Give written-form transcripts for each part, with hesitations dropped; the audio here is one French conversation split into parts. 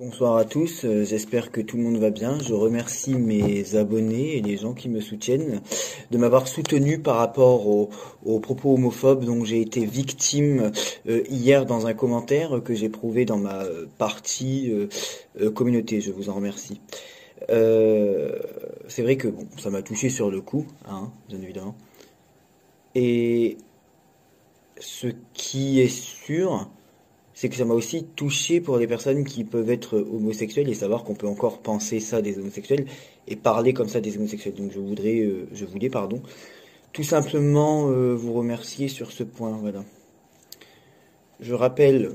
Bonsoir à tous, j'espère que tout le monde va bien. Je remercie mes abonnés et les gens qui me soutiennent de m'avoir soutenu par rapport aux propos homophobes dont j'ai été victime hier dans un commentaire que j'ai prouvé dans ma partie communauté. Je vous en remercie. C'est vrai que bon, ça m'a touché sur le coup, hein, bien évidemment. Et ce qui est sûr, c'est que ça m'a aussi touché pour les personnes qui peuvent être homosexuelles et savoir qu'on peut encore penser ça des homosexuels et parler comme ça des homosexuels. Donc je voulais, pardon, tout simplement vous remercier sur ce point. Voilà. Je rappelle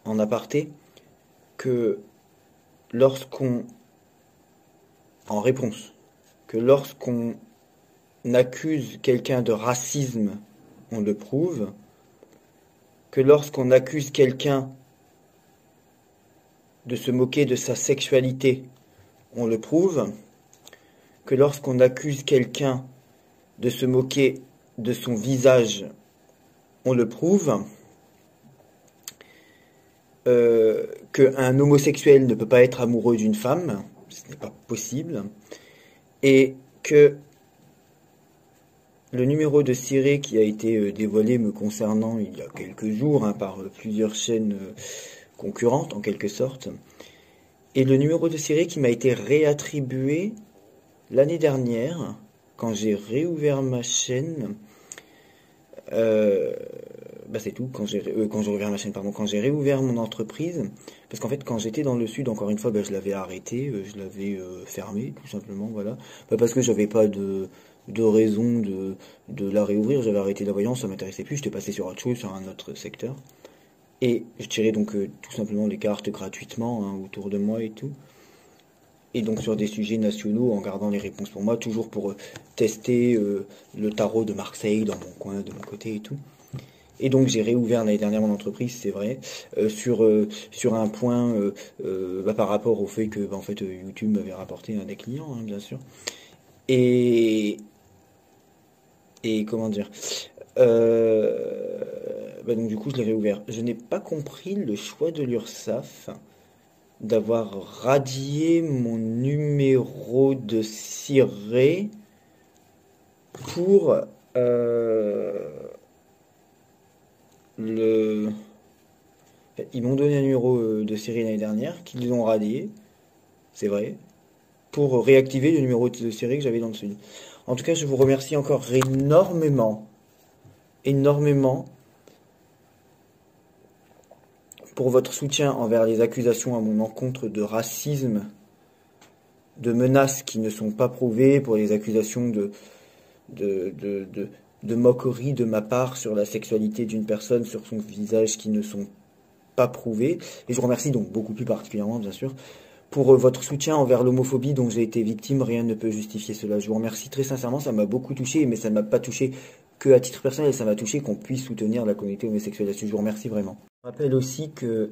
en aparté que lorsqu'on, en réponse, que lorsqu'on accuse quelqu'un de racisme, on le prouve, que lorsqu'on accuse quelqu'un de se moquer de sa sexualité, on le prouve, que lorsqu'on accuse quelqu'un de se moquer de son visage, on le prouve, qu'un homosexuel ne peut pas être amoureux d'une femme, ce n'est pas possible, et que le numéro de ciré qui a été dévoilé me concernant il y a quelques jours par plusieurs chaînes concurrentes en quelque sorte, et le numéro de ciré qui m'a été réattribué l'année dernière, quand j'ai réouvert ma chaîne, c'est tout, quand j'ai réouvert ma chaîne, pardon, quand j'ai réouvert mon entreprise, parce qu'en fait, quand j'étais dans le sud, encore une fois, je l'avais arrêté, je l'avais fermé, tout simplement, voilà. Parce que j'avais pas de raison de la réouvrir, j'avais arrêté la voyance, ça m'intéressait plus, j'étais passé sur autre chose, sur un autre secteur. Et je tirais donc tout simplement les cartes gratuitement, hein, autour de moi et tout. Et donc sur des sujets nationaux en gardant les réponses pour moi, toujours pour tester le tarot de Marseille dans mon coin, de mon côté et tout. Et donc j'ai réouvert l'année dernière mon entreprise, c'est vrai, sur un point par rapport au fait que en fait, YouTube m'avait rapporté des clients, hein, bien sûr. Et, et comment dire donc du coup je l'ai réouvert. Je n'ai pas compris le choix de l'URSSAF d'avoir radié mon numéro de ciré pour le... Ils m'ont donné un numéro de série l'année dernière, qu'ils ont radié, c'est vrai, pour réactiver le numéro de série que j'avais dans le sud. En tout cas, je vous remercie encore énormément, énormément, pour votre soutien envers les accusations à mon encontre de racisme, de menaces qui ne sont pas prouvées, pour les accusations de moquerie de ma part sur la sexualité d'une personne, sur son visage, qui ne sont pas prouvées. Et je vous remercie donc beaucoup plus particulièrement, bien sûr, pour votre soutien envers l'homophobie dont j'ai été victime. Rien ne peut justifier cela. Je vous remercie très sincèrement, ça m'a beaucoup touché, mais ça ne m'a pas touché que à titre personnel, ça m'a touché qu'on puisse soutenir la communauté homosexuelle là-dessus. Je vous remercie vraiment. Je rappelle aussi que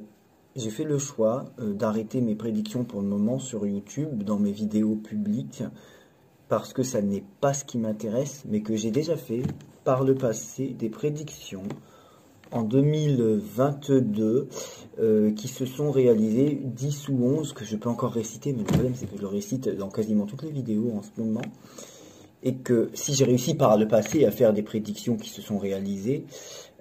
j'ai fait le choix d'arrêter mes prédictions pour le moment sur YouTube, dans mes vidéos publiques, parce que ça n'est pas ce qui m'intéresse, mais que j'ai déjà fait par le passé des prédictions en 2022 qui se sont réalisées 10 ou 11, que je peux encore réciter, mais le problème c'est que je le récite dans quasiment toutes les vidéos en ce moment, et que si j'ai réussi par le passé à faire des prédictions qui se sont réalisées,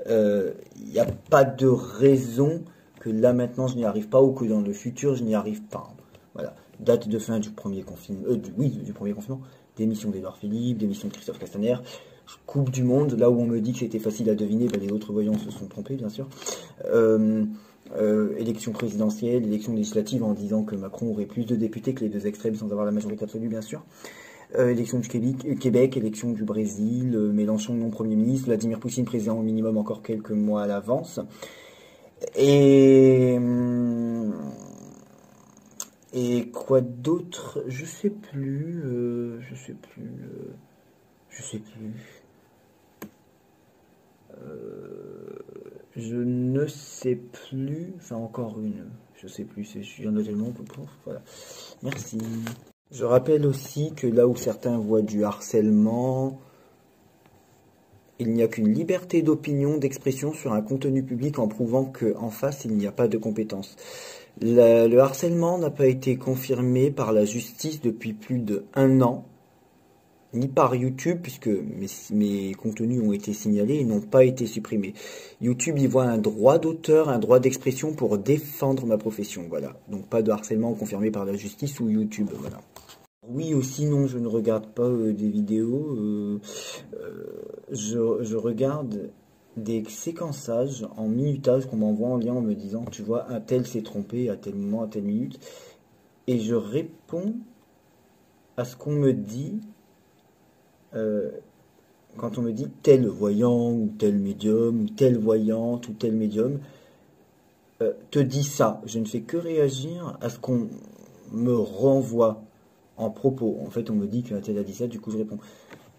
il n'y a pas de raison que là maintenant je n'y arrive pas, ou que dans le futur je n'y arrive pas. Voilà, date de fin du premier confinement, du premier confinement, démission d'Edouard Philippe, démission de Christophe Castaner, Coupe du Monde, là où on me dit que c'était facile à deviner, les autres voyants se sont trompés, bien sûr. Élection présidentielle, élection législative, en disant que Macron aurait plus de députés que les deux extrêmes sans avoir la majorité absolue, bien sûr. Élection du Québec, élection du Brésil, Mélenchon non Premier ministre, Vladimir Poutine président au minimum encore quelques mois à l'avance. Et quoi d'autre? Je sais plus. Je ne sais plus. Enfin, encore une. Je sais plus. Il y en a tellement. Voilà. Merci. Je rappelle aussi que là où certains voient du harcèlement Il n'y a qu'une liberté d'opinion, d'expression sur un contenu public en prouvant qu'en face, il n'y a pas de compétences. Le harcèlement n'a pas été confirmé par la justice depuis plus d'1 an, ni par YouTube, puisque mes contenus ont été signalés et n'ont pas été supprimés. YouTube y voit un droit d'auteur, un droit d'expression pour défendre ma profession, voilà. Donc pas de harcèlement confirmé par la justice ou YouTube, voilà. Oui, aussi, non, je ne regarde pas des vidéos, je regarde des séquençages en minutage qu'on m'envoie en lien en me disant, tu vois, un tel s'est trompé à tel moment, à telle minute, et je réponds à ce qu'on me dit quand on me dit tel voyant ou tel médium ou telle voyante ou tel médium te dit ça. Je ne fais que réagir à ce qu'on me renvoie en propos. En fait, on me dit qu'un tel a dit ça, du coup je réponds.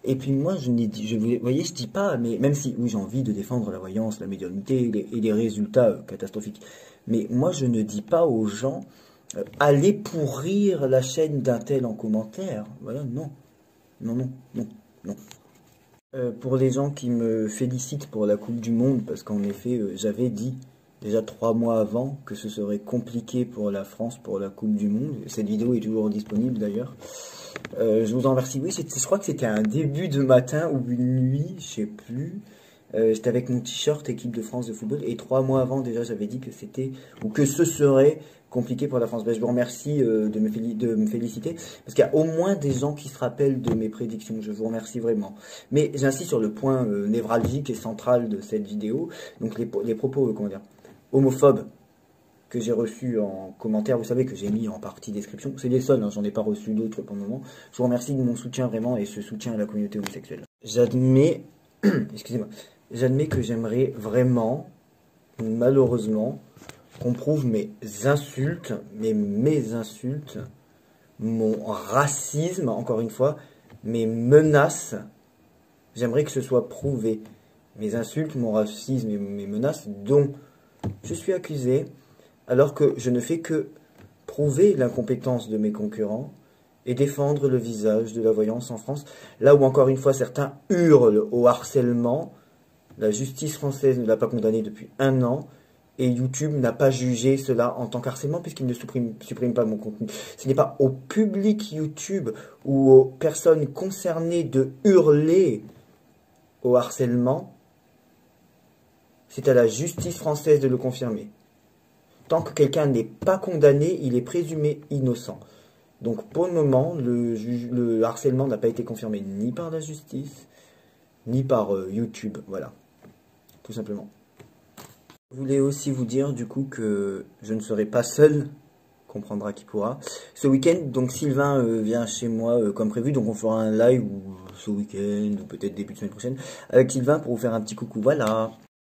Et puis moi, vous voyez, je dis pas, mais même si, oui, j'ai envie de défendre la voyance, la médiumnité et les résultats catastrophiques. Mais moi, je ne dis pas aux gens, allez pourrir la chaîne d'un tel en commentaire. Voilà, non. Non, non, non, non. Pour les gens qui me félicitent pour la Coupe du Monde, parce qu'en effet, j'avais dit déjà 3 mois avant que ce serait compliqué pour la France pour la Coupe du Monde. Cette vidéo est toujours disponible d'ailleurs. Je vous en remercie. Oui, je crois que c'était un début de matin ou une nuit, je sais plus. J'étais avec mon t-shirt équipe de France de football et 3 mois avant déjà j'avais dit que c'était ou que ce serait compliqué pour la France. Ben, je vous remercie de me féliciter parce qu'il y a au moins des gens qui se rappellent de mes prédictions. Je vous remercie vraiment. Mais j'insiste sur le point névralgique et central de cette vidéo. Donc les propos comment dire, homophobes que j'ai reçus en commentaire, vous savez que j'ai mis en partie description. C'est les seuls, hein, j'en ai pas reçu d'autres pour le moment. Je vous remercie de mon soutien vraiment et ce soutien à la communauté homosexuelle. J'admets, excusez-moi, j'admets que j'aimerais vraiment, malheureusement, qu'on prouve mes insultes, mes insultes, mon racisme, encore une fois, mes menaces. J'aimerais que ce soit prouvé. Mes insultes, mon racisme et mes menaces dont je suis accusé, alors que je ne fais que prouver l'incompétence de mes concurrents et défendre le visage de la voyance en France. Là où, encore une fois, certains hurlent au harcèlement, la justice française ne l'a pas condamné depuis 1 an, et YouTube n'a pas jugé cela en tant qu'harcèlement puisqu'il ne supprime pas mon contenu. Ce n'est pas au public YouTube ou aux personnes concernées de hurler au harcèlement, c'est à la justice française de le confirmer. Tant que quelqu'un n'est pas condamné, il est présumé innocent. Donc pour le moment, le harcèlement n'a pas été confirmé ni par la justice, ni par YouTube, voilà, tout simplement. Je voulais aussi vous dire du coup que je ne serai pas seul, comprendra qui pourra. Ce week-end, donc Sylvain vient chez moi comme prévu, donc on fera un live ce week-end ou peut-être début de semaine prochaine avec Sylvain pour vous faire un petit coucou, voilà.